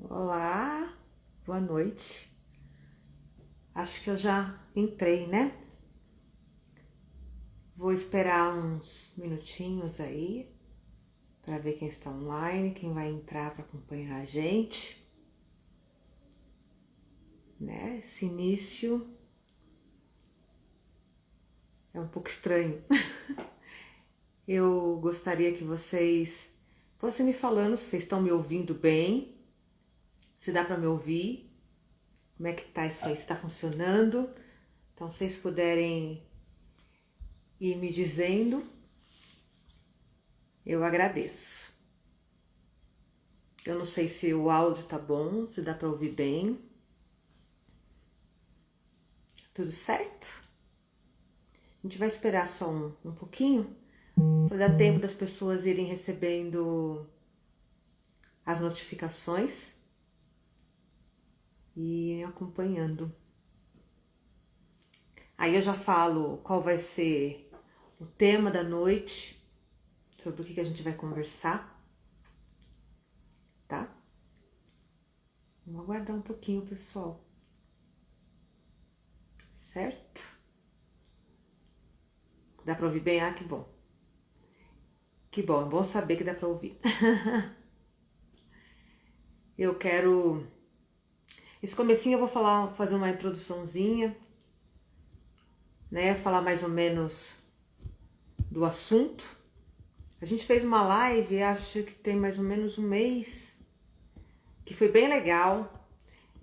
Olá, boa noite. Acho que eu já entrei, né? Vou esperar uns minutinhos aí para ver quem está online, quem vai entrar para acompanhar a gente, né? Esse início é um pouco estranho. Eu gostaria que vocês fossem me falando se vocês estão me ouvindo bem, se dá para me ouvir, como é que tá isso aí, se está funcionando. Então, se vocês puderem ir me dizendo, eu agradeço. Eu não sei se o áudio tá bom, se dá para ouvir bem. Tudo certo? A gente vai esperar só um pouquinho para dar tempo das pessoas irem recebendo as notificações e irem acompanhando. Aí eu já falo qual vai ser o tema da noite, sobre o que a gente vai conversar, tá? Vamos aguardar um pouquinho, pessoal. Certo? Dá para ouvir bem? Ah, que bom. Que bom, é bom saber que dá para ouvir. Eu quero... Esse comecinho eu vou fazer uma introduçãozinha, né? Falar mais ou menos do assunto. A gente fez uma live, acho que tem mais ou menos um mês, que foi bem legal.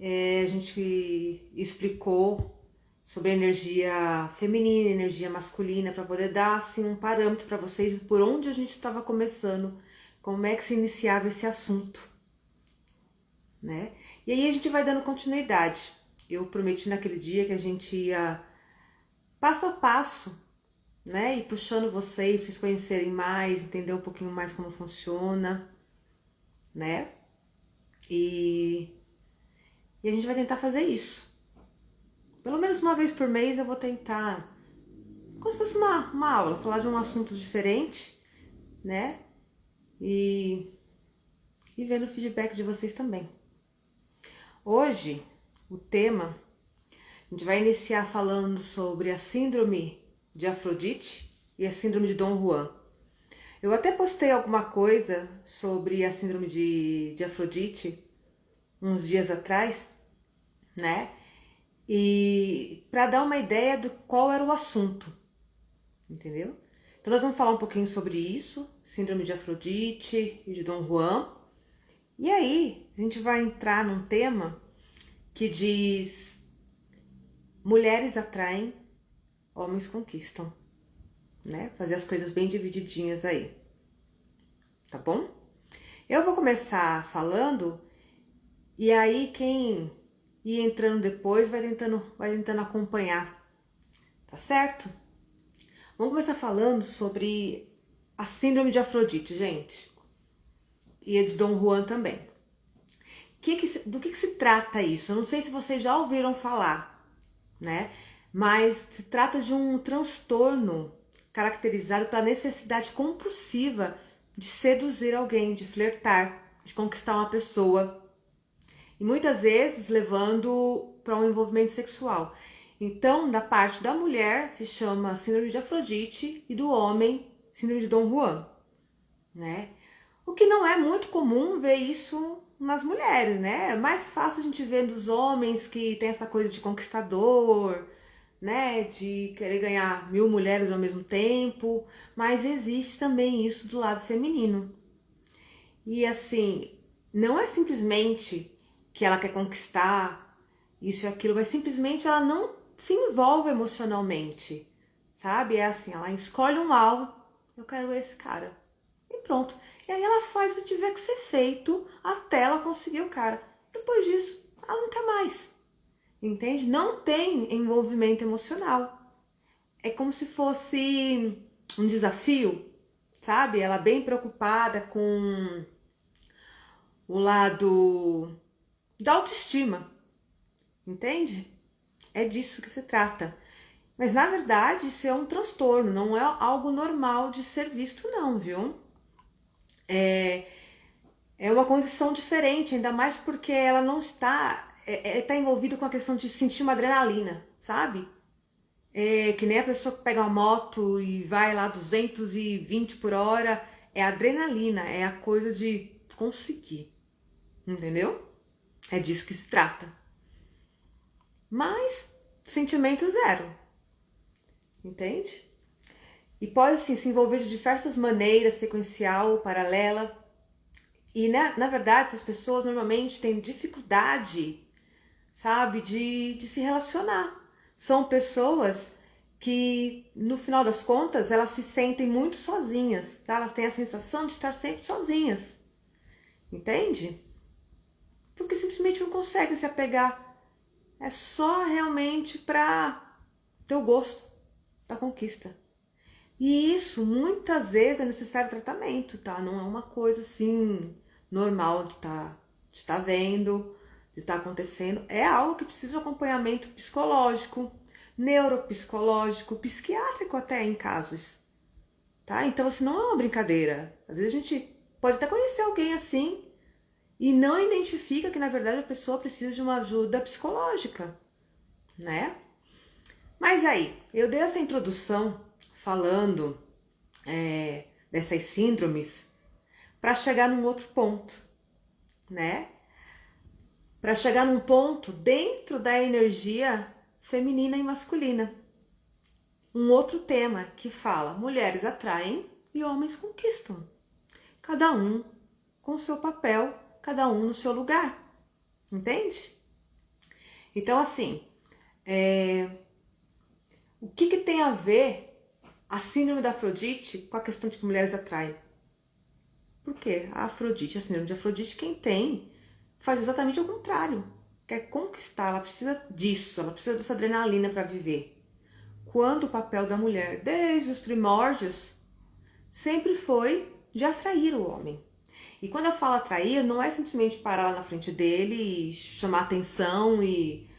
A gente explicou sobre a energia feminina, energia masculina, para poder dar assim um parâmetro para vocês por onde a gente estava começando, como é que se iniciava esse assunto, né? E aí a gente vai dando continuidade. Eu prometi naquele dia que a gente ia passo a passo, né? E puxando vocês conhecerem mais, entender um pouquinho mais como funciona, né? E a gente vai tentar fazer isso. Pelo menos uma vez por mês eu vou tentar, como se fosse uma aula, falar de um assunto diferente, né? E vendo o feedback de vocês também. Hoje, o tema, a gente vai iniciar falando sobre a síndrome de Afrodite e a síndrome de Dom Juan. Eu até postei alguma coisa sobre a síndrome de Afrodite uns dias atrás, né? E para dar uma ideia do qual era o assunto, entendeu? Então nós vamos falar um pouquinho sobre isso, síndrome de Afrodite e de Dom Juan. E aí a gente vai entrar num tema que diz: mulheres atraem, homens conquistam, né? Fazer as coisas bem divididinhas aí, tá bom? Eu vou começar falando e aí quem ir entrando depois vai tentando acompanhar, tá certo? Vamos começar falando sobre a síndrome de Afrodite, gente, e a de Dom Juan também. Do que se trata isso? Eu não sei se vocês já ouviram falar, né? Mas se trata de um transtorno caracterizado pela necessidade compulsiva de seduzir alguém, de flertar, de conquistar uma pessoa. E muitas vezes levando para um envolvimento sexual. Então, da parte da mulher se chama síndrome de Afrodite e do homem síndrome de Dom Juan, né? O que não é muito comum ver isso nas mulheres, né? É mais fácil a gente ver dos homens que tem essa coisa de conquistador, né? De querer ganhar 1000 mulheres ao mesmo tempo, mas existe também isso do lado feminino. E assim, não é simplesmente que ela quer conquistar isso e aquilo, mas simplesmente ela não se envolve emocionalmente, sabe? É assim, ela escolhe um alvo, eu quero esse cara, e pronto. E aí ela faz o que tiver que ser feito até ela conseguir o cara. Depois disso, ela não quer mais, entende? Não tem envolvimento emocional. É como se fosse um desafio, sabe? Ela bem preocupada com o lado da autoestima, entende? É disso que se trata. Mas na verdade isso é um transtorno, não é algo normal de ser visto não, viu? é uma condição diferente, ainda mais porque ela não está, tá envolvida com a questão de sentir uma adrenalina, sabe? É que nem a pessoa que pega uma moto e vai lá 220 por hora, é adrenalina, é a coisa de conseguir, entendeu? É disso que se trata. Mas sentimento zero, entende? E pode assim se envolver de diversas maneiras, sequencial, paralela. E na verdade, essas pessoas normalmente têm dificuldade, sabe, de se relacionar. São pessoas que, no final das contas, elas se sentem muito sozinhas, tá? Elas têm a sensação de estar sempre sozinhas, entende? Porque simplesmente não conseguem se apegar. É só realmente para ter o gosto da conquista. E isso, muitas vezes, é necessário tratamento, tá? Não é uma coisa assim, normal de estar vendo, de estar acontecendo. É algo que precisa de um acompanhamento psicológico, neuropsicológico, psiquiátrico até em casos, tá? Então, assim, não é uma brincadeira. Às vezes a gente pode até conhecer alguém assim e não identifica que, na verdade, a pessoa precisa de uma ajuda psicológica, né? Mas aí, eu dei essa introdução falando dessas síndromes para chegar num outro ponto, né? Para chegar num ponto dentro da energia feminina e masculina. Um outro tema que fala: mulheres atraem e homens conquistam. Cada um com seu papel, cada um no seu lugar. Entende? Então, assim, o que tem a ver a síndrome da Afrodite com a questão de que mulheres atraem? Porque a Afrodite, a síndrome de Afrodite, quem tem, faz exatamente o contrário. Quer conquistar, ela precisa disso, ela precisa dessa adrenalina para viver. Quando o papel da mulher, desde os primórdios, sempre foi de atrair o homem. E quando eu falo atrair, não é simplesmente parar lá na frente dele e chamar atenção e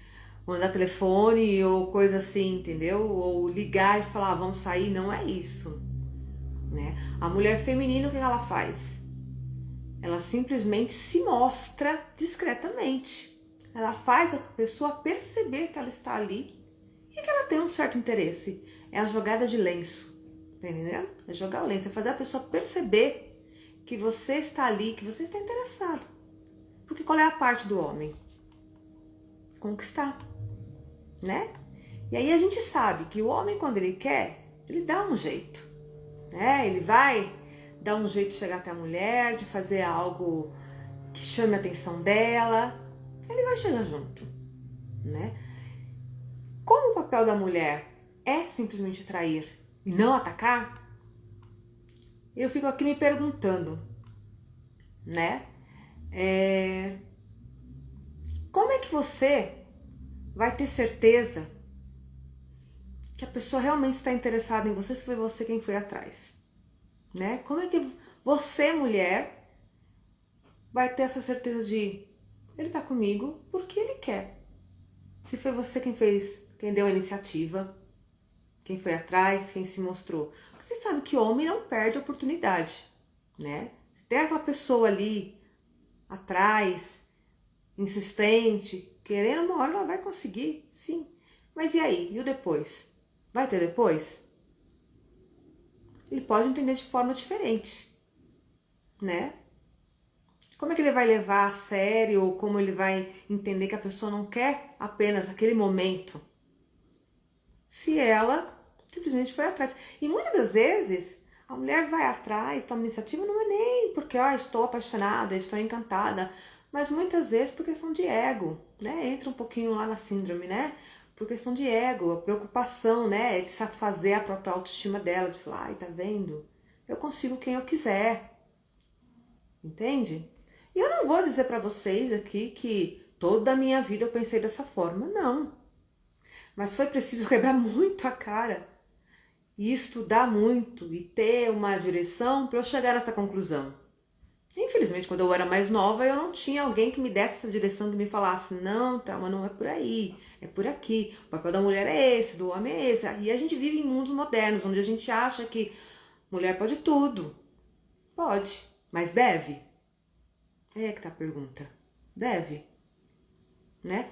mandar telefone ou coisa assim, entendeu? Ou ligar e falar, vamos sair, não é isso, né? A mulher feminina, o que ela faz? Ela simplesmente se mostra discretamente. Ela faz a pessoa perceber que ela está ali e que ela tem um certo interesse. É a jogada de lenço, tá entendendo? É jogar o lenço, é fazer a pessoa perceber que você está ali, que você está interessado. Porque qual é a parte do homem? Conquistar, né? E aí a gente sabe que o homem, quando ele quer, ele dá um jeito, né? Ele vai dar um jeito de chegar até a mulher, de fazer algo que chame a atenção dela. Ele vai chegar junto, né? Como o papel da mulher é simplesmente atrair e não atacar, eu fico aqui me perguntando, né? Como é que você vai ter certeza que a pessoa realmente está interessada em você se foi você quem foi atrás, né? Como é que você, mulher, vai ter essa certeza de ele tá comigo porque ele quer? Se foi você quem fez, quem deu a iniciativa, quem foi atrás, quem se mostrou. Você sabe que homem não perde oportunidade, né? Se tem aquela pessoa ali atrás, insistente, querendo, uma hora ela vai conseguir, sim. Mas e aí? E o depois? Vai ter depois? Ele pode entender de forma diferente, né? Como é que ele vai levar a sério ou como ele vai entender que a pessoa não quer apenas aquele momento? Se ela simplesmente foi atrás. E muitas das vezes a mulher vai atrás, toma iniciativa, não é nem porque estou apaixonada, estou encantada, mas muitas vezes por questão de ego, né? Entra um pouquinho lá na síndrome, né? Por questão de ego, a preocupação, né? De satisfazer a própria autoestima dela, de falar, ai, tá vendo? Eu consigo quem eu quiser. Entende? E eu não vou dizer pra vocês aqui que toda a minha vida eu pensei dessa forma, não. Mas foi preciso quebrar muito a cara e estudar muito e ter uma direção para eu chegar nessa conclusão. Infelizmente, quando eu era mais nova, eu não tinha alguém que me desse essa direção, que me falasse, não, Thelma, não é por aí, é por aqui. O papel da mulher é esse, do homem é esse. E a gente vive em mundos modernos, onde a gente acha que mulher pode tudo. Pode, mas deve? Aí é que tá a pergunta. Deve, né?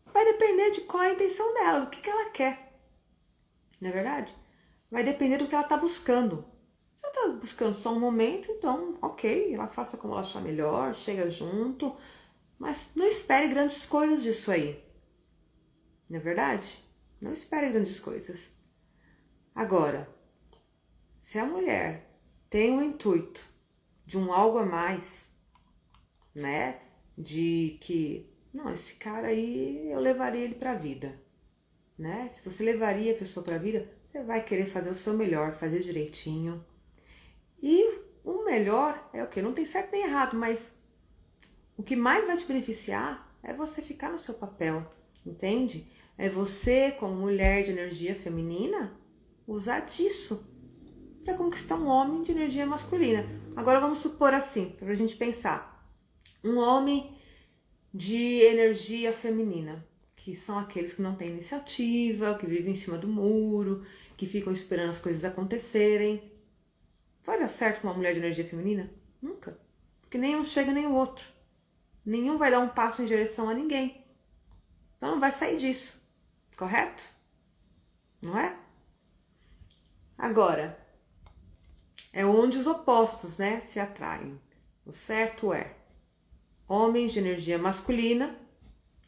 Vai depender de qual é a intenção dela, do que ela quer. Não é verdade? Vai depender do que ela tá buscando. Se ela tá buscando só um momento, então, ok, ela faça como ela achar melhor, chega junto, mas não espere grandes coisas disso aí. Não é verdade? Não espere grandes coisas. Agora, se a mulher tem o intuito de um algo a mais, né? De que, não, esse cara aí eu levaria ele pra vida, né? Se você levaria a pessoa pra vida, você vai querer fazer o seu melhor, fazer direitinho. E o melhor é o quê? Não tem certo nem errado, mas o que mais vai te beneficiar é você ficar no seu papel, entende? É você, como mulher de energia feminina, usar disso para conquistar um homem de energia masculina. Agora vamos supor assim, para a gente pensar, um homem de energia feminina, que são aqueles que não têm iniciativa, que vivem em cima do muro, que ficam esperando as coisas acontecerem. Vai dar certo com uma mulher de energia feminina? Nunca. Porque nenhum chega nem o outro. Nenhum vai dar um passo em direção a ninguém. Então não vai sair disso. Correto? Não é? Agora, é onde os opostos, né, se atraem. O certo é homens de energia masculina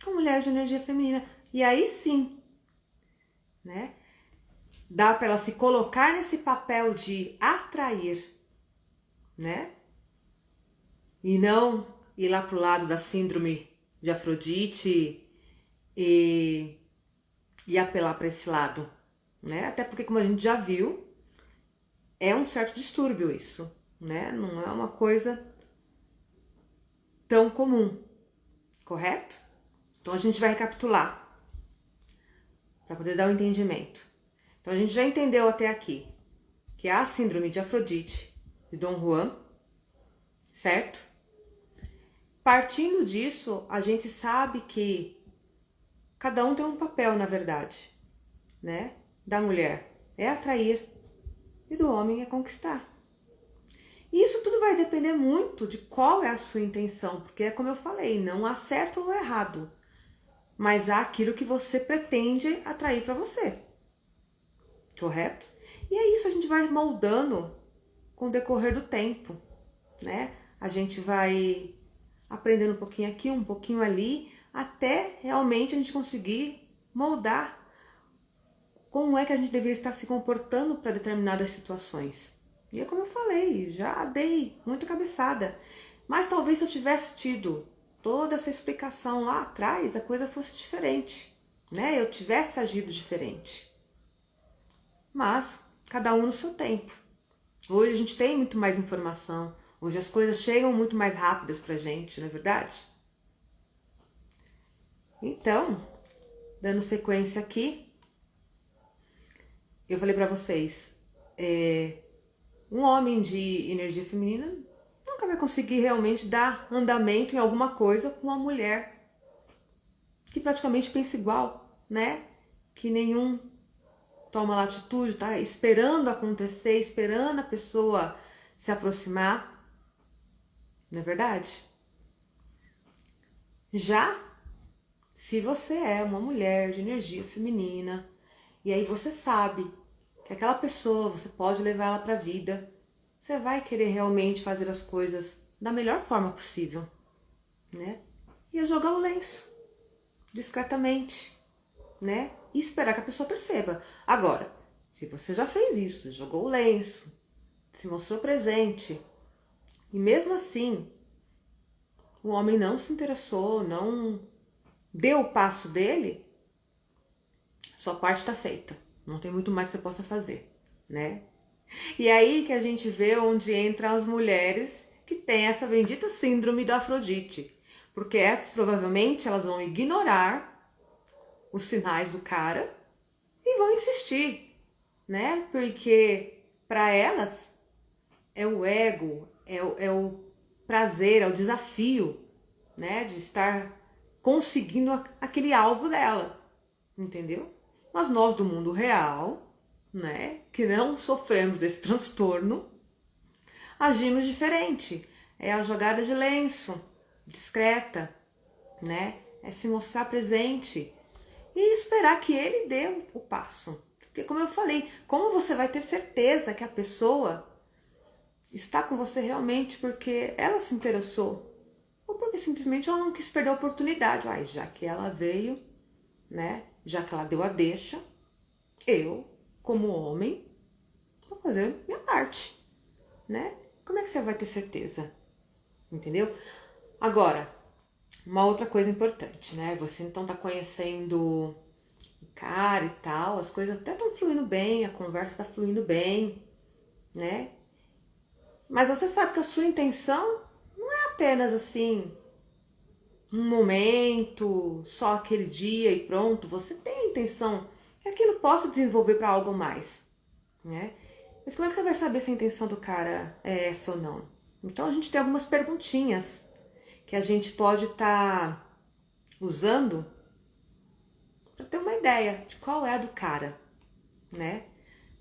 com mulheres de energia feminina. E aí sim, né, dá para ela se colocar nesse papel de atrair, né? E não ir lá pro lado da síndrome de Afrodite e apelar para esse lado, né? Até porque, como a gente já viu, é um certo distúrbio isso, né? Não é uma coisa tão comum, correto? Então a gente vai recapitular para poder dar um entendimento. Então a gente já entendeu até aqui que há a síndrome de Afrodite de Dom Juan, certo? Partindo disso, a gente sabe que cada um tem um papel, na verdade, né? Da mulher é atrair e do homem é conquistar. E isso tudo vai depender muito de qual é a sua intenção, porque é como eu falei, não há certo ou errado, mas há aquilo que você pretende atrair para você, correto? E é isso, a gente vai moldando com o decorrer do tempo, né? A gente vai aprendendo um pouquinho aqui, um pouquinho ali, até realmente a gente conseguir moldar como é que a gente deveria estar se comportando para determinadas situações. E é como eu falei, já dei muita cabeçada. Mas talvez se eu tivesse tido toda essa explicação lá atrás, a coisa fosse diferente, né? Eu tivesse agido diferente. Mas cada um no seu tempo. Hoje a gente tem muito mais informação. Hoje as coisas chegam muito mais rápidas pra gente, não é verdade? Então, dando sequência aqui, eu falei pra vocês, um homem de energia feminina nunca vai conseguir realmente dar andamento em alguma coisa com uma mulher que praticamente pensa igual, né? Que nenhum toma lá atitude, tá esperando acontecer, esperando a pessoa se aproximar. Não é verdade? Já se você é uma mulher de energia feminina e aí você sabe que aquela pessoa, você pode levar ela para a vida, você vai querer realmente fazer as coisas da melhor forma possível, né? E é jogar o lenço, discretamente, né? E esperar que a pessoa perceba. Agora, se você já fez isso, jogou o lenço, se mostrou presente, e mesmo assim o homem não se interessou, não deu o passo dele, sua parte está feita. Não tem muito mais que você possa fazer, né? E aí que a gente vê onde entram as mulheres que têm essa bendita síndrome da Afrodite. Porque essas provavelmente elas vão ignorar os sinais do cara e vão insistir, né? Porque para elas é o ego, é o prazer, é o desafio, né? De estar conseguindo aquele alvo dela, entendeu? Mas nós do mundo real, né, que não sofremos desse transtorno, agimos diferente. É a jogada de lenço, discreta, né? É se mostrar presente e esperar que ele dê o passo. Porque como eu falei, como você vai ter certeza que a pessoa está com você realmente porque ela se interessou? Ou porque simplesmente ela não quis perder a oportunidade. Ai, já que ela veio, né? Já que ela deu a deixa, eu, como homem, vou fazer minha parte, né? Como é que você vai ter certeza? Entendeu? Agora, uma outra coisa importante, né? Você então tá conhecendo o cara e tal, as coisas até estão fluindo bem, a conversa tá fluindo bem, né? Mas você sabe que a sua intenção não é apenas assim, um momento, só aquele dia e pronto. Você tem a intenção que aquilo possa desenvolver para algo mais, né? Mas como é que você vai saber se a intenção do cara é essa ou não? Então a gente tem algumas perguntinhas que a gente pode estar usando para ter uma ideia de qual é a do cara, né?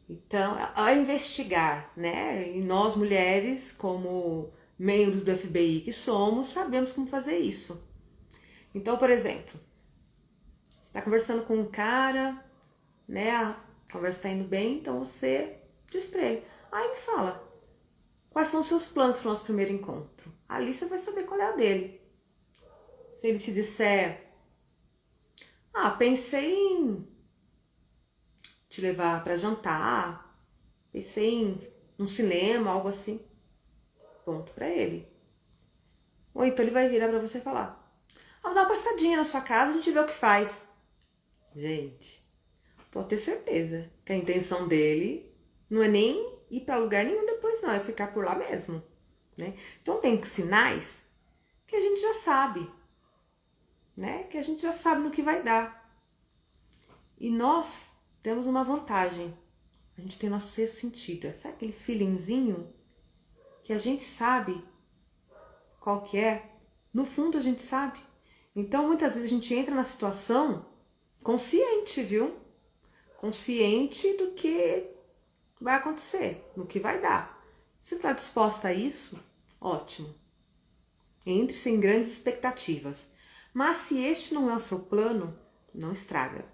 Então, a investigar, né? E nós mulheres, como membros do FBI que somos, sabemos como fazer isso. Então, por exemplo, você está conversando com um cara, né? A conversa está indo bem, então você diz para ele: aí me fala, quais são os seus planos para o nosso primeiro encontro? Ali você vai saber qual é a dele. Se ele te disser: ah, pensei em te levar para jantar, pensei em um cinema, algo assim. Ponto para ele. Ou então ele vai virar para você e falar: ah, vou dar uma passadinha na sua casa, a gente vê o que faz. Gente, pode ter certeza que a intenção dele não é nem ir para lugar nenhum depois, não, é ficar por lá mesmo, né? Então tem sinais que a gente já sabe, né? Que a gente já sabe no que vai dar. E nós temos uma vantagem. A gente tem nosso sexto sentido. Sabe aquele feelingzinho que a gente sabe qual que é? No fundo a gente sabe. Então muitas vezes a gente entra na situação consciente, viu? Consciente do que vai acontecer, no que vai dar. Se está disposta a isso, ótimo. Entre sem grandes expectativas. Mas se este não é o seu plano, não estraga.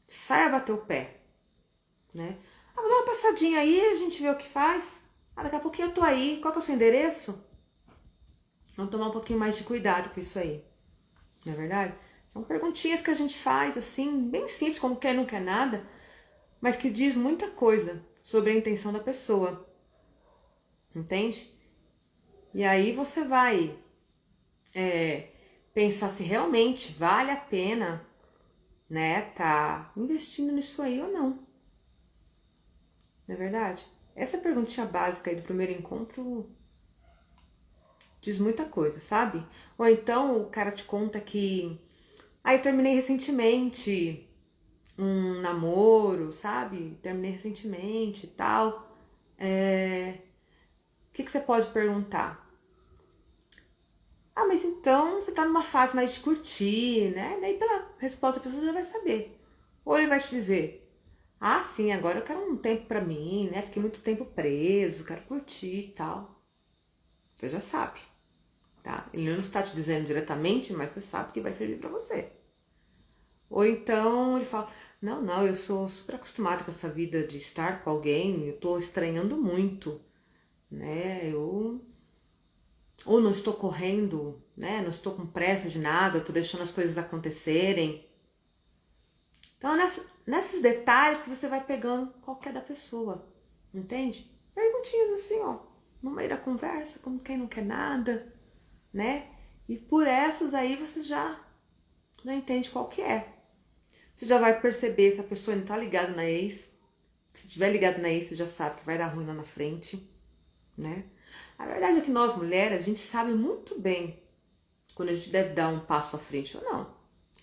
Saia bater o pé, né? Ah, vou dar uma passadinha aí, a gente vê o que faz. Ah, daqui a pouquinho eu tô aí. Qual que é o seu endereço? Vamos tomar um pouquinho mais de cuidado com isso aí. Não é verdade? São perguntinhas que a gente faz, assim, bem simples, como quem não quer nada, mas que diz muita coisa sobre a intenção da pessoa. Entende? E aí você vai pensar se realmente vale a pena, né, tá investindo nisso aí ou não. Não é verdade? Essa perguntinha básica aí do primeiro encontro diz muita coisa, sabe? Ou então o cara te conta que eu terminei recentemente um namoro, sabe? Terminei recentemente e tal. O que você pode perguntar? Ah, mas então você tá numa fase mais de curtir, né? Daí pela resposta a pessoa já vai saber. Ou ele vai te dizer: ah, sim, agora eu quero um tempo pra mim, né? Fiquei muito tempo preso, quero curtir e tal. Você já sabe, tá? Ele não está te dizendo diretamente, mas você sabe que vai servir pra você. Ou então ele fala: não, eu sou super acostumado com essa vida de estar com alguém, eu tô estranhando muito, né? Ou não estou correndo, né? Não estou com pressa de nada, tô deixando as coisas acontecerem. Então é nesses detalhes que você vai pegando qual que é da pessoa, entende? Perguntinhas assim, ó, no meio da conversa, como quem não quer nada, né? E por essas aí você já entende qual que é. Você já vai perceber se a pessoa não tá ligada na ex. Se tiver ligado na ex, você já sabe que vai dar ruim lá na frente, né? A verdade é que nós mulheres, a gente sabe muito bem quando a gente deve dar um passo à frente ou não.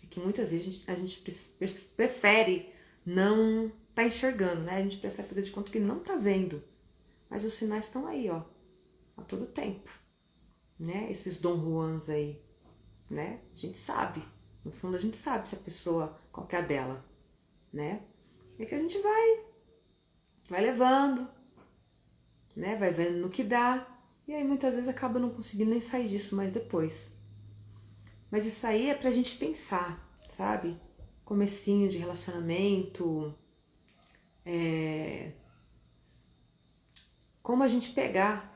É que muitas vezes a gente prefere não tá enxergando, né? A gente prefere fazer de conta que não tá vendo. Mas os sinais estão aí, ó, a todo tempo, né? Esses Dom Juans aí, né? A gente sabe. No fundo a gente sabe se a pessoa, qual que é a dela, né? É que a gente vai levando, né? Vai vendo no que dá. E aí muitas vezes acaba não conseguindo nem sair disso mais depois. Mas isso aí é pra gente pensar, sabe? Comecinho de relacionamento, como a gente pegar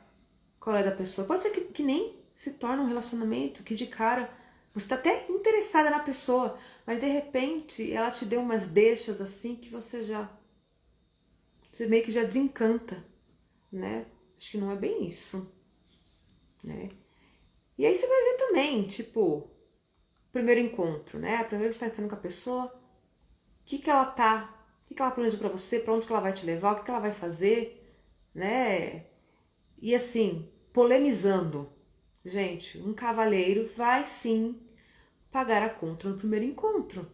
qual é da pessoa. Pode ser que nem se torne um relacionamento, que de cara você tá até interessada na pessoa, mas de repente ela te deu umas deixas assim que você meio que já desencanta, né? Acho que não é bem isso, né? E aí você vai ver também, tipo, primeiro encontro, né? Primeiro você tá estando com a pessoa, o que ela planeja pra você, pra onde que ela vai te levar, o que ela vai fazer, né? E assim, polemizando, gente, um cavalheiro vai sim pagar a conta no primeiro encontro,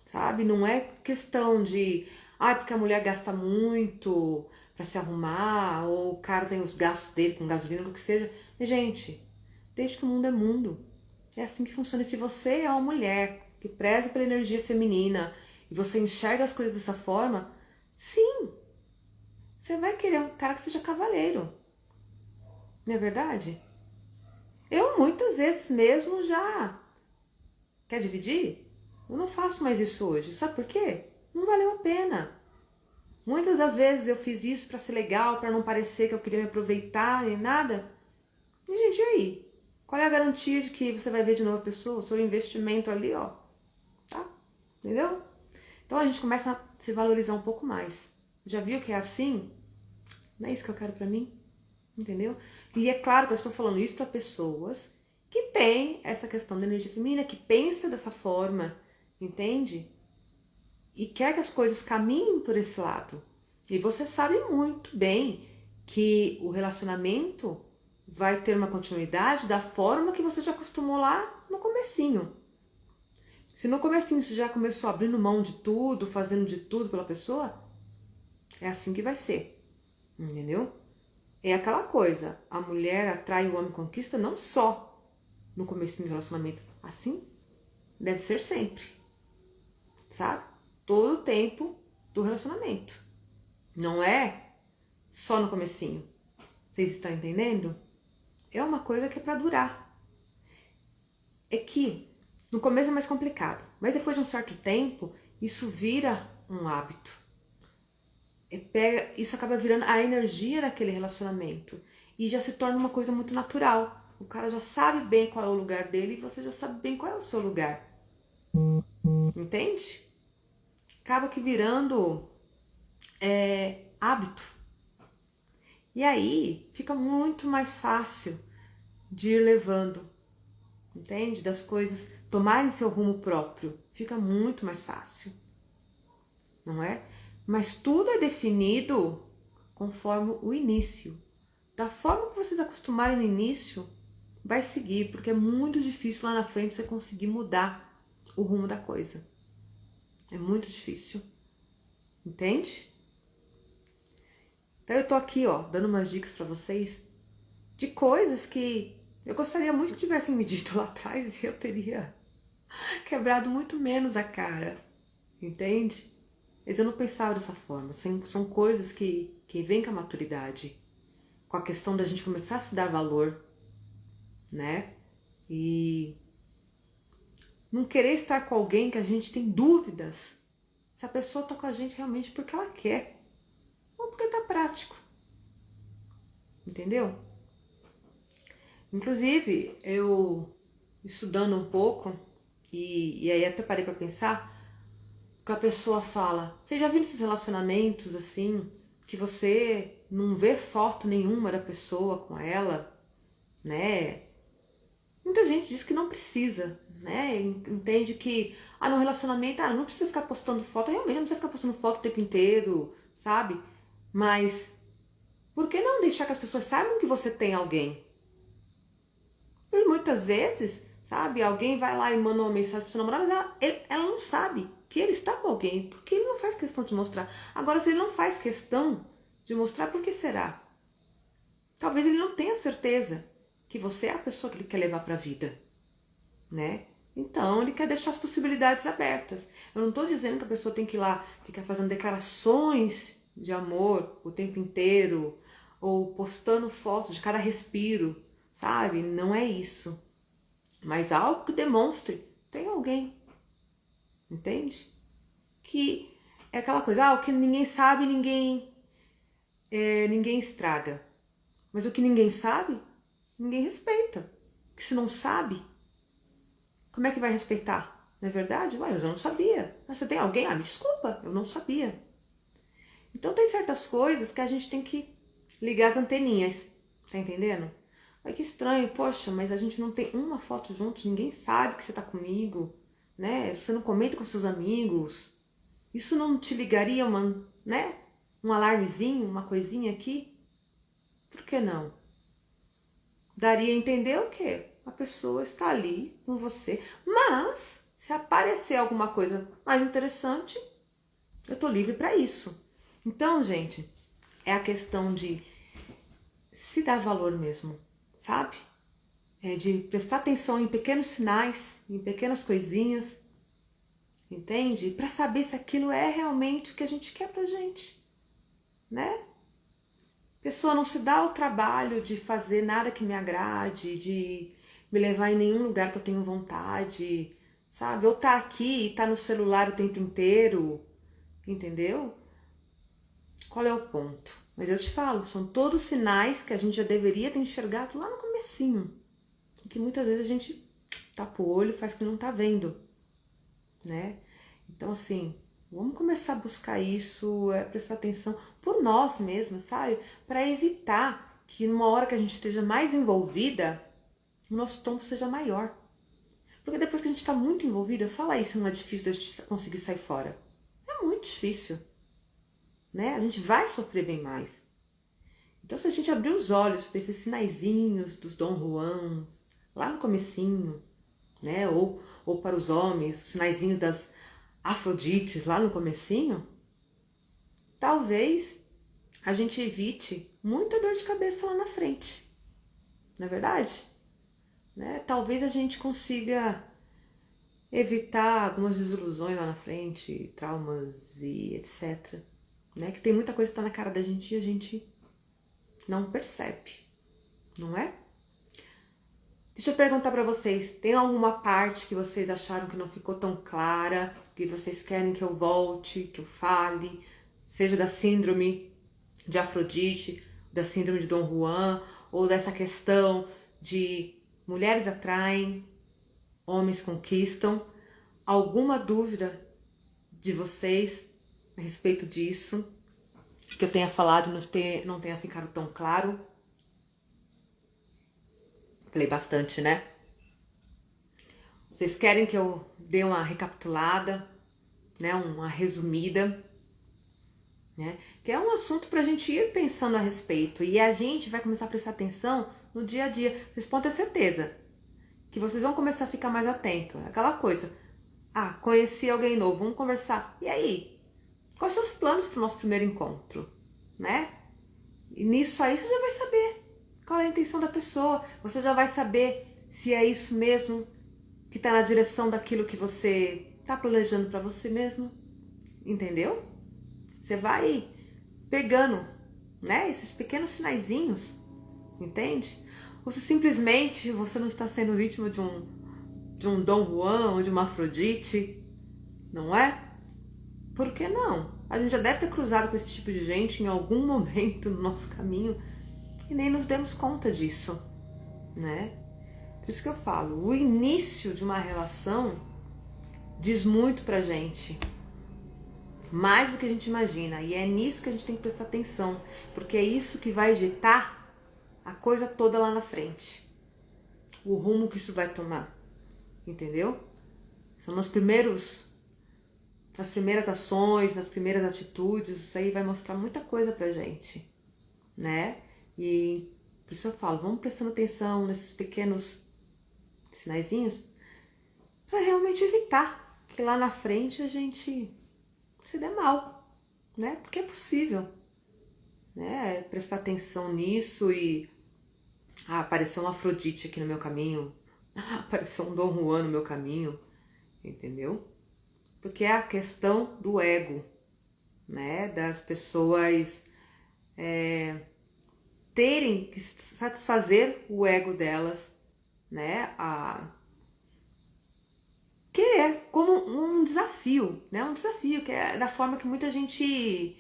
sabe? Não é questão de, porque a mulher gasta muito pra se arrumar, ou o cara tem os gastos dele com gasolina, o que seja. E, gente, desde que o mundo é mundo, é assim que funciona. E se você é uma mulher que preza pela energia feminina e você enxerga as coisas dessa forma, sim, você vai querer um cara que seja cavaleiro. Não é verdade? Eu muitas vezes mesmo já... Quer dividir? Eu não faço mais isso hoje. Sabe por quê? Não valeu a pena. Muitas das vezes eu fiz isso pra ser legal, pra não parecer que eu queria me aproveitar nem nada. E, gente, e aí? Qual é a garantia de que você vai ver de novo a pessoa? O seu investimento ali, ó. Tá? Entendeu? Então a gente começa a se valorizar um pouco mais. Já viu que é assim? Não é isso que eu quero pra mim? Entendeu? E é claro que eu estou falando isso para pessoas que têm essa questão da energia feminina, que pensa dessa forma, entende? E quer que as coisas caminhem por esse lado. E você sabe muito bem que o relacionamento vai ter uma continuidade da forma que você já acostumou lá no comecinho. Se no comecinho você já começou abrindo mão de tudo, fazendo de tudo pela pessoa, é assim que vai ser. Entendeu? É aquela coisa, a mulher atrai, o homem conquista não só no começo do relacionamento, assim deve ser sempre, sabe? Todo o tempo do relacionamento. Não é só no comecinho. Vocês estão entendendo? É uma coisa que é pra durar. É que no começo é mais complicado, mas depois de um certo tempo, isso vira um hábito. Isso acaba virando a energia daquele relacionamento e já se torna uma coisa muito natural. O cara já sabe bem qual é o lugar dele e você já sabe bem qual é o seu lugar. Entende? Acaba que virando hábito. E aí fica muito mais fácil de ir levando, entende? Das coisas tomarem seu rumo próprio. Fica muito mais fácil, não é? Mas tudo é definido conforme o início. Da forma que vocês acostumarem no início, vai seguir, porque é muito difícil lá na frente você conseguir mudar o rumo da coisa. É muito difícil. Entende? Então eu tô aqui, ó, dando umas dicas pra vocês de coisas que eu gostaria muito que tivessem me dito lá atrás e eu teria quebrado muito menos a cara. Entende? Mas eu não pensava dessa forma. São coisas que vêm com a maturidade. Com a questão da gente começar a se dar valor, né? E não querer estar com alguém que a gente tem dúvidas se a pessoa tá com a gente realmente porque ela quer ou porque tá prático. Entendeu? Inclusive, eu estudando um pouco e aí até parei pra pensar que a pessoa fala, você já viu esses relacionamentos assim, que você não vê foto nenhuma da pessoa com ela, né? Muita gente diz que não precisa, né? Entende que, no relacionamento, não precisa ficar postando foto, realmente não precisa ficar postando foto o tempo inteiro, sabe? Mas, por que não deixar que as pessoas saibam que você tem alguém? Porque muitas vezes, sabe, alguém vai lá e manda uma mensagem pro seu namorado, mas ela não sabe que ele está com alguém, porque ele não faz questão de mostrar. Agora, se ele não faz questão de mostrar, por que será? Talvez ele não tenha certeza que você é a pessoa que ele quer levar para a vida, né? Então, ele quer deixar as possibilidades abertas. Eu não estou dizendo que a pessoa tem que ir lá ficar fazendo declarações de amor o tempo inteiro, ou postando fotos de cada respiro, sabe? Não é isso. Mas algo que demonstre, tem alguém, entende? Que é aquela coisa, o que ninguém sabe, ninguém estraga. Mas o que ninguém sabe, ninguém respeita. Que se não sabe, como é que vai respeitar? Não é verdade? Ué, eu já não sabia. Mas você tem alguém? Me desculpa, eu não sabia. Então tem certas coisas que a gente tem que ligar as anteninhas, tá entendendo? Ai, que estranho, poxa, mas a gente não tem uma foto juntos, ninguém sabe que você tá comigo, né? Você não comenta com seus amigos. Isso não te ligaria um alarmezinho, uma coisinha aqui? Por que não? Daria a entender o quê? A pessoa está ali com você, mas se aparecer alguma coisa mais interessante, eu tô livre para isso. Então, gente, é a questão de se dar valor mesmo, sabe? É de prestar atenção em pequenos sinais, em pequenas coisinhas, entende? Para saber se aquilo é realmente o que a gente quer pra gente, né? A pessoa não se dá o trabalho de fazer nada que me agrade, de me levar em nenhum lugar que eu tenho vontade, sabe? Ou tá aqui e tá no celular o tempo inteiro, entendeu? Qual é o ponto? Mas eu te falo, são todos sinais que a gente já deveria ter enxergado lá no comecinho. E que muitas vezes a gente tapa o olho e faz que não tá vendo, né? Então, assim, vamos começar a buscar isso, prestar atenção por nós mesmos, sabe? Para evitar que numa hora que a gente esteja mais envolvida, o nosso tombo seja maior. Porque depois que a gente está muito envolvida, fala aí se não é difícil da gente conseguir sair fora. É muito difícil, né? A gente vai sofrer bem mais. Então, se a gente abrir os olhos para esses sinaizinhos dos Dom Juans, lá no comecinho, né? Ou para os homens, os sinaizinhos das Afrodites, lá no comecinho, talvez a gente evite muita dor de cabeça lá na frente. Não é verdade? Né? Talvez a gente consiga evitar algumas desilusões lá na frente, traumas e etc. Né? Que tem muita coisa que tá na cara da gente e a gente não percebe, não é? Deixa eu perguntar para vocês, tem alguma parte que vocês acharam que não ficou tão clara, que vocês querem que eu volte, que eu fale, seja da síndrome de Afrodite, da síndrome de Dom Juan, ou dessa questão de mulheres atraem, homens conquistam? Alguma dúvida de vocês a respeito disso? Que eu tenha falado não tenha ficado tão claro? Falei bastante, né? Vocês querem que eu dê uma recapitulada, né? Uma resumida, né? Que é um assunto para a gente ir pensando a respeito e a gente vai começar a prestar atenção no dia a dia. Vocês podem ter certeza que vocês vão começar a ficar mais atentos. Aquela coisa, conheci alguém novo, vamos conversar. E aí? Quais são os planos para o nosso primeiro encontro, né? E nisso aí você já vai saber qual é a intenção da pessoa. Você já vai saber se é isso mesmo que está na direção daquilo que você está planejando para você mesmo. Entendeu? Você vai pegando, né, esses pequenos sinaizinhos, entende? Ou se simplesmente você não está sendo vítima de um Dom Juan ou de uma Afrodite, não é? Por que não? A gente já deve ter cruzado com esse tipo de gente em algum momento no nosso caminho e nem nos demos conta disso, né? Por isso que eu falo, o início de uma relação diz muito pra gente, mais do que a gente imagina, e é nisso que a gente tem que prestar atenção, porque é isso que vai ditar a coisa toda lá na frente, o rumo que isso vai tomar, entendeu? São nas primeiras ações, nas primeiras atitudes, isso aí vai mostrar muita coisa pra gente, né? E por isso eu falo, vamos prestando atenção nesses pequenos sinaizinhos para realmente evitar que lá na frente a gente se dê mal, né? Porque é possível, né? Prestar atenção nisso e apareceu um Afrodite aqui no meu caminho, apareceu um Dom Juan no meu caminho, entendeu? Porque é a questão do ego, né? Das pessoas terem que satisfazer o ego delas, né? A querer como um desafio, né? Um desafio que é da forma que muita gente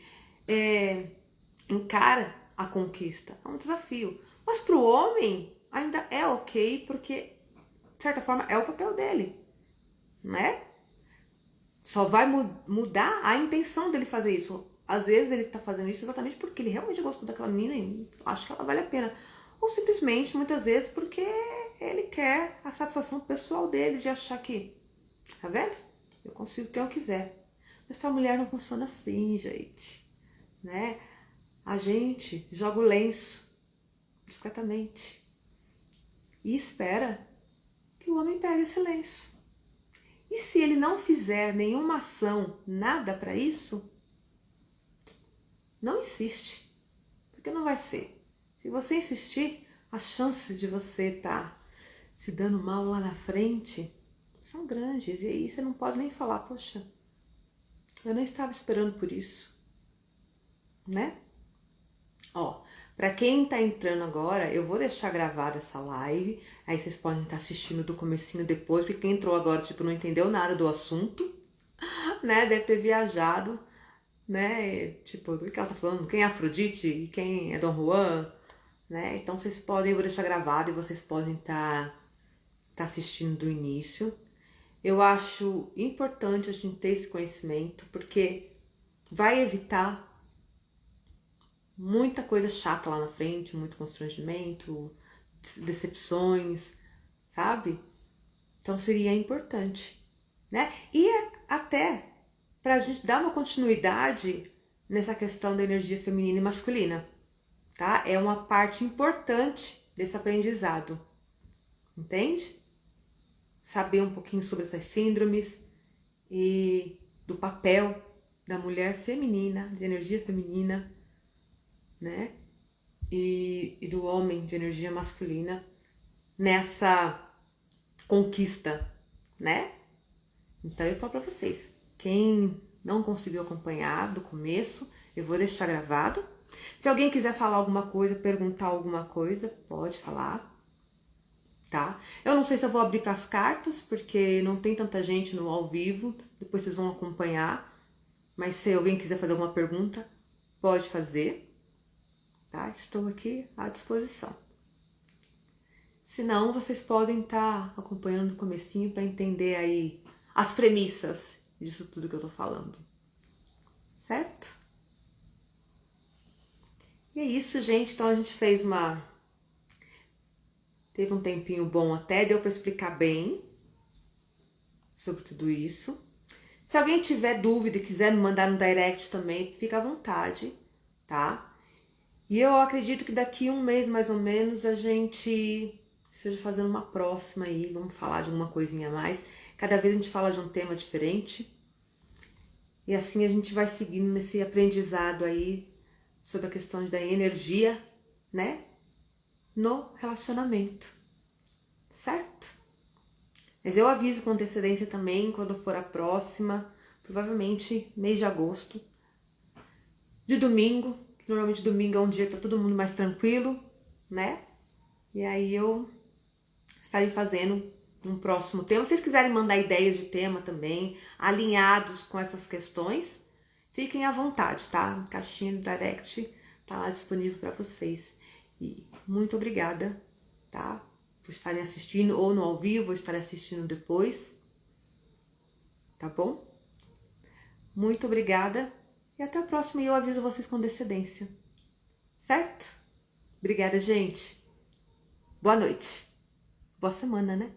encara a conquista. É um desafio. Mas para o homem ainda é ok, porque de certa forma é o papel dele, né? Só vai mudar a intenção dele fazer isso. Às vezes ele tá fazendo isso exatamente porque ele realmente gostou daquela menina e acha que ela vale a pena. Ou simplesmente, muitas vezes, porque ele quer a satisfação pessoal dele de achar que, tá vendo? Eu consigo o que eu quiser. Mas pra mulher não funciona assim, gente, né? A gente joga o lenço discretamente e espera que o homem pegue esse lenço. E se ele não fizer nenhuma ação, nada para isso, não insiste, porque não vai ser. Se você insistir, as chances de você estar se dando mal lá na frente são grandes. E aí você não pode nem falar, poxa, eu não estava esperando por isso, né? Ó, para quem tá entrando agora, eu vou deixar gravada essa live, aí vocês podem estar assistindo do comecinho depois, porque quem entrou agora, tipo, não entendeu nada do assunto, né? Deve ter viajado, né? Tipo, do que ela tá falando, quem é Afrodite e quem é Dom Juan, né? Então vocês podem, eu vou deixar gravado e vocês podem tá assistindo do início. Eu acho importante a gente ter esse conhecimento, porque vai evitar muita coisa chata lá na frente, muito constrangimento, decepções, sabe? Então seria importante, né? E até pra gente dar uma continuidade nessa questão da energia feminina e masculina, tá? É uma parte importante desse aprendizado, entende? Saber um pouquinho sobre essas síndromes e do papel da mulher feminina, de energia feminina, né? E do homem de energia masculina nessa conquista, né? Então eu falo para vocês, quem não conseguiu acompanhar do começo, eu vou deixar gravado. Se alguém quiser falar alguma coisa, perguntar alguma coisa, pode falar, tá? Eu não sei se eu vou abrir para as cartas, porque não tem tanta gente no ao vivo, depois vocês vão acompanhar. Mas se alguém quiser fazer alguma pergunta, pode fazer, tá? Estou aqui à disposição. Se não, vocês podem estar acompanhando no comecinho para entender aí as premissas disso tudo que eu tô falando, certo? E é isso, gente. Então a gente fez teve um tempinho bom até, deu para explicar bem sobre tudo isso. Se alguém tiver dúvida e quiser me mandar no direct também, fica à vontade, tá? E eu acredito que daqui um mês mais ou menos a gente esteja fazendo uma próxima aí, vamos falar de alguma coisinha a mais. Cada vez a gente fala de um tema diferente. E assim a gente vai seguindo nesse aprendizado aí sobre a questão da energia, né? No relacionamento, certo? Mas eu aviso com antecedência também quando for a próxima, provavelmente mês de agosto, de domingo. Normalmente domingo é um dia que tá todo mundo mais tranquilo, né? E aí eu estarei fazendo um próximo tema. Se vocês quiserem mandar ideias de tema também, alinhados com essas questões, fiquem à vontade, tá? A caixinha do direct tá lá disponível para vocês. E muito obrigada, tá? Por estarem assistindo ou no ao vivo, ou estarem assistindo depois, tá bom? Muito obrigada e até a próxima. E eu aviso vocês com antecedência, certo? Obrigada, gente. Boa noite. Boa semana, né?